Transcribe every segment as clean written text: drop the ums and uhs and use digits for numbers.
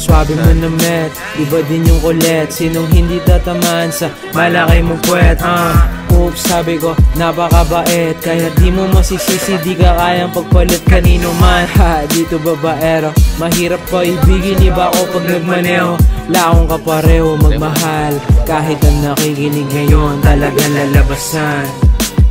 Swabe mo na met, iba din yung kulit. Sinong hindi tatamaan sa malaki mong puwet? Oops, sabi ko, napakabait. Kaya di mo masisisi, di ka kayang pagpalit kanino man. Dito babaero, mahirap pa ibigin, iba ako pag nagmaneho. Laong ka pareho magmahal, kahit ang nakikinig ngayon talagang lalabasan.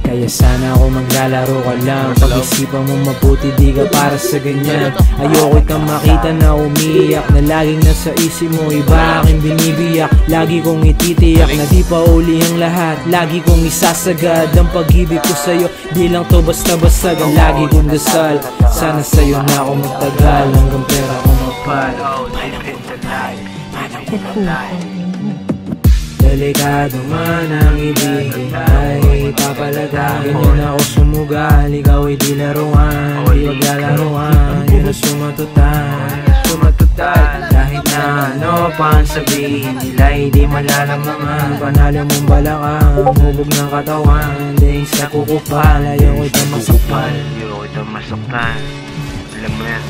Kaya sana ako maglalaro ka lang. Pag-isipan mong mabuti, di ka para sa ganyan. Ayoko kang makita na umiiyak, na laging nasa isip mo, iba aking binibiyak. Lagi kong ititiyak na di pa uli ang lahat. Lagi kong isasagad ang pag-ibig ko sa'yo. Di lang to basta-basta, ang lagi kong dasal. Sana sa'yo na ako magtagal, hanggang pera ko mapal. Delikado man ang ibig ay papalagayin. Yun ako sumugal, ikaw ay di laruan. Di maglalaruan, yun ang sumatutan. Kahit na ano pa ang sabihin nila, hindi malalamangan. Panalo mong balakang, hubog ng katawan. Dahil sa kukupal, ayaw itong masakpan. Alam mo yan.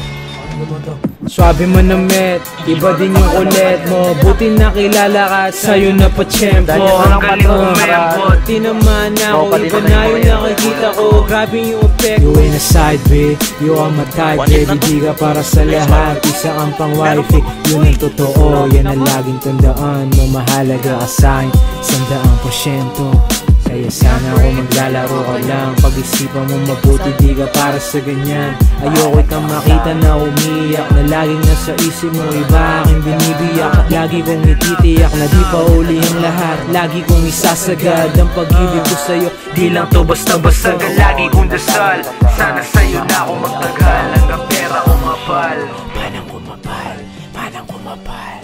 Swabe mo na met, iba din yung kulit mo. Buti nakilala ka, sa'yo na pa-tiyempo. Ang galing umembot, di naman ako, iba na yung nakikita ko. Grabe yung effect. You ain't a side bitch, you are my type. Baby, di ka para sa lahat, isa kang pang wifey. Yun ang totoo, yan ang laging tandaan mo. Mahalaga ka sa'kin, 100%. Kaya sana ako maglalaro ka lang. Pag-isipan mo mabuti, di ka para sa ganyan. Ayoko kang makita na umiiyak, na laging nasa isip mo, iba aking binibiyak. Lagi kong ititiyak na di pa uli ang lahat. Lagi kong isasagad ang pag-ibig ko sa'yo. Di lang to basta-basta, lagi kong dasal. Sana sa'yo na ako magtagal, hanggang pera ko mapal. Manang kumapal, manang kumapal.